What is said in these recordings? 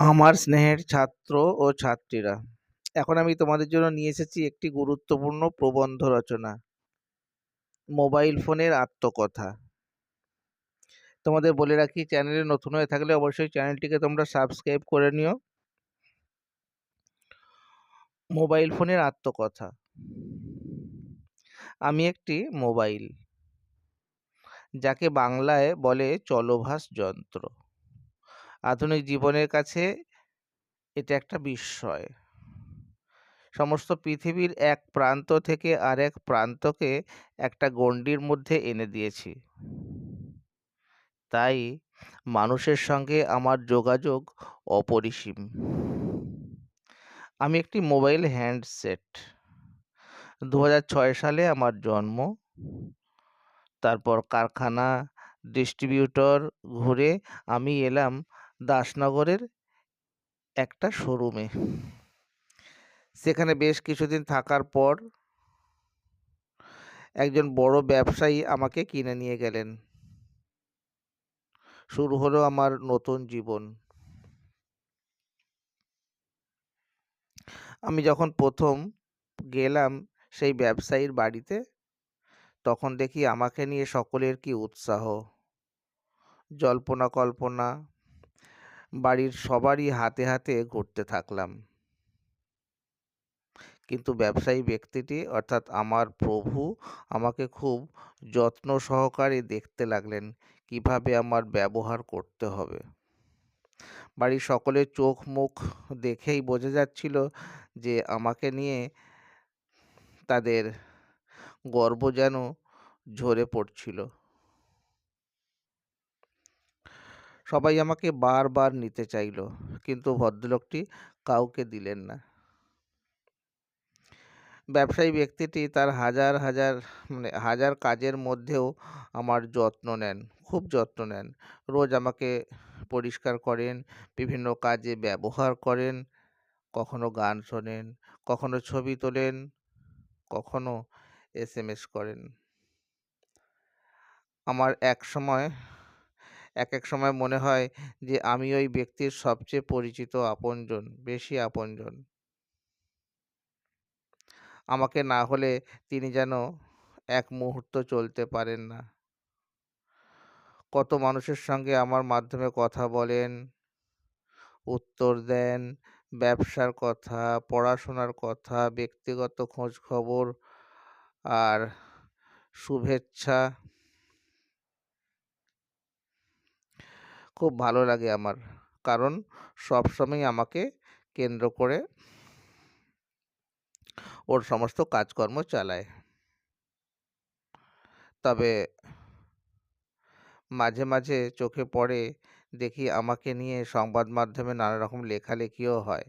আমার স্নেহের ছাত্র ও ছাত্রীরা, এখন আমি তোমাদের জন্য নিয়ে এসেছি একটি গুরুত্বপূর্ণ প্রবন্ধ রচনা। মোবাইল ফোনের আত্মকথা। তোমাদের বলে রাখি, চ্যানেলে নতুন হয়ে থাকলে অবশ্যই চ্যানেলটিকে তোমরা সাবস্ক্রাইব করে নিও। মোবাইল ফোনের আত্মকথা। আমি একটি মোবাইল, যাকে বাংলায় বলে চলভাস যন্ত্র। আধুনিক জীবনের কাছে এটা একটা বিস্ময়। সমস্ত পৃথিবীর এক প্রান্ত থেকে আরেক প্রান্তকে একটা গণ্ডির মধ্যে এনে দিয়েছি। তাই মানুষের সঙ্গে আমার যোগাযোগ অপরিসীম। আমি একটি মোবাইল হ্যান্ডসেট। 2006 সালে আমার জন্ম। তারপর কারখানা, ডিস্ট্রিবিউটর ঘুরে আমি এলাম দাসনগরের একটা শোরুমে। সেখানে বেশ কিছুদিন থাকার পর একজন বড় ব্যবসায়ী আমাকে কিনে নিয়ে গেলেন। শুরু হলো আমার নতুন জীবন। আমি যখন প্রথম গেলাম সেই ব্যবসায়ীর বাড়িতে, তখন দেখি আমাকে নিয়ে সকলের কি উৎসাহ, জল্পনা কল্পনা। বাড়ির সবারই হাতে হাতে ঘুরতে থাকলাম। কিন্তু ব্যবসায়ী ব্যক্তিটি অর্থাৎ আমার প্রভু আমাকে খুব যত্ন সহকারে দেখতে লাগলেন, কিভাবে আমার ব্যবহার করতে হবে। বাড়ির সকলের চোখ মুখ দেখেই বোঝা যাচ্ছিল যে আমাকে নিয়ে তাদের গর্ব যেন ঝরে পড়ছিল। সবাই আমাকে বারবার নিতে চাইল, কিন্তু ভদ্রলোকটি কাউকে দিলেন না। ব্যবসায়ী ব্যক্তিটি তার হাজার কাজের মধ্যেও আমার যত্ন নেন, খুব যত্ন নেন। রোজ আমাকে পরিষ্কার করেন, বিভিন্ন কাজে ব্যবহার করেন, কখনো গান শোনেন, কখনো ছবি তোলেন, কখনো SMS করেন। আমার এক এক সময় মনে হয় যে আমি ওই ব্যক্তির সবচেয়ে পরিচিত আপনজন, বেশি আপনজন। আমাকে না হলে তিনি যেন এক মুহূর্ত চলতে পারেন না। কত মানুষের সঙ্গে আমার মাধ্যমে কথা বলেন, উত্তর দেন, ব্যবসার কথা, পড়াশোনার কথা, ব্যক্তিগত খোঁজ খবর আর শুভেচ্ছা। খুব ভালো লাগে আমার, কারণ সবসময় আমাকে কেন্দ্র করে ওর সমস্ত কাজকর্ম চালায়। তবে মাঝে মাঝে চোখে পড়ে, দেখি আমাকে নিয়ে সংবাদ মাধ্যমে নানা রকম লেখালেখিও হয়।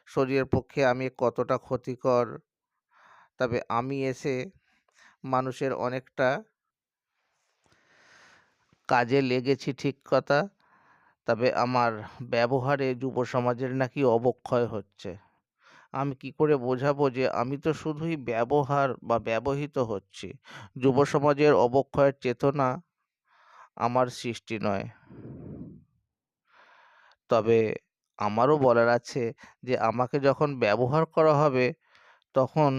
শরীরের পক্ষে আমি কতটা ক্ষতিকর, তবে আমি এসে মানুষের অনেকটা কাজে লেগেছি ঠিক কথা, তবে আমার ব্যবহারে যুব সমাজের নাকি অবক্ষয় হচ্ছে। আমি কি করে বোঝাবো যে আমি তো শুধুই ব্যবহার বা ব্যবহৃত হচ্ছি? যুব সমাজের অবক্ষয়ের চেতনা আমার সৃষ্টি নয়। তবে আমারও বলার আছে যে আমাকে যখন ব্যবহার করা হবে, তখন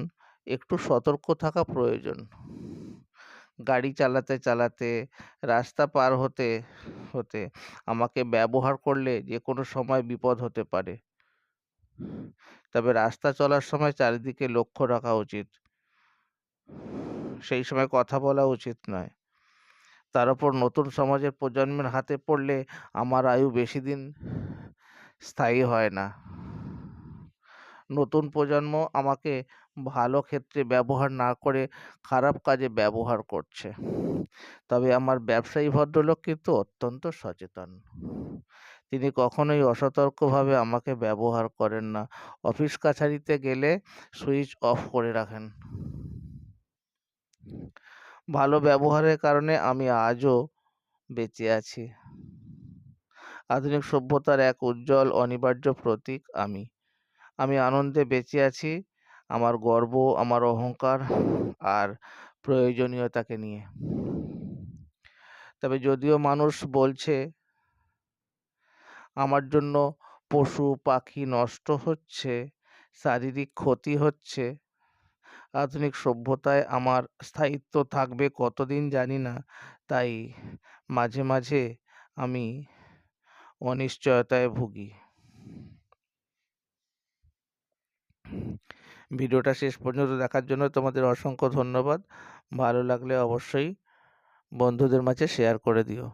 একটু সতর্ক থাকা প্রয়োজন। গাড়ি চালাতে চালাতে, রাস্তা পার হতে হতে আমাকে ব্যবহার করলে যে কোনো সময় বিপদ হতে পারে। তবে রাস্তা চলার সময় চারিদিকে লক্ষ্য রাখা উচিত। সেই সময় কথা বলা উচিত নয়। তার উপর নতুন সমাজের প্রজন্মের হাতে পড়লে আমার আয়ু বেশি দিন স্থায়ী হয় না। নতুন প্রজন্ম আমাকে ভালো ক্ষেত্রে ব্যবহার না করে খারাপ কাজে ব্যবহার করছে। তবে আমার ব্যবসায়ী ভদ্রলোক কিন্তু অত্যন্ত সচেতন। তিনি কখনোই অসতর্কভাবে আমাকে ব্যবহার করেন না। অফিস কাছারিতে গেলে সুইচ অফ করে রাখেন। ভালো ব্যবহারের কারণে আমি আজও বেঁচে আছি। আধুনিক সভ্যতার এক উজ্জ্বল অনিবার্য প্রতীক আমি। আমি আনন্দে বেঁচে আছি, আমার গর্ব, আমার অহংকার আর প্রয়োজনীয়তাকে নিয়ে। তবে যদিও মানুষ বলছে আমার জন্য পশু পাখি নষ্ট হচ্ছে, শারীরিক ক্ষতি হচ্ছে। আধুনিক সভ্যতায় আমার স্থায়িত্ব থাকবে কতদিন জানি না। তাই মাঝে মাঝে আমি অনিশ্চয়তায় ভুগি। ভিডিওটা শেষ পর্যন্ত দেখার জন্য তোমাদের অসংখ্য ধন্যবাদ। ভালো লাগলে অবশ্যই বন্ধুদের মাঝে শেয়ার করে দিও।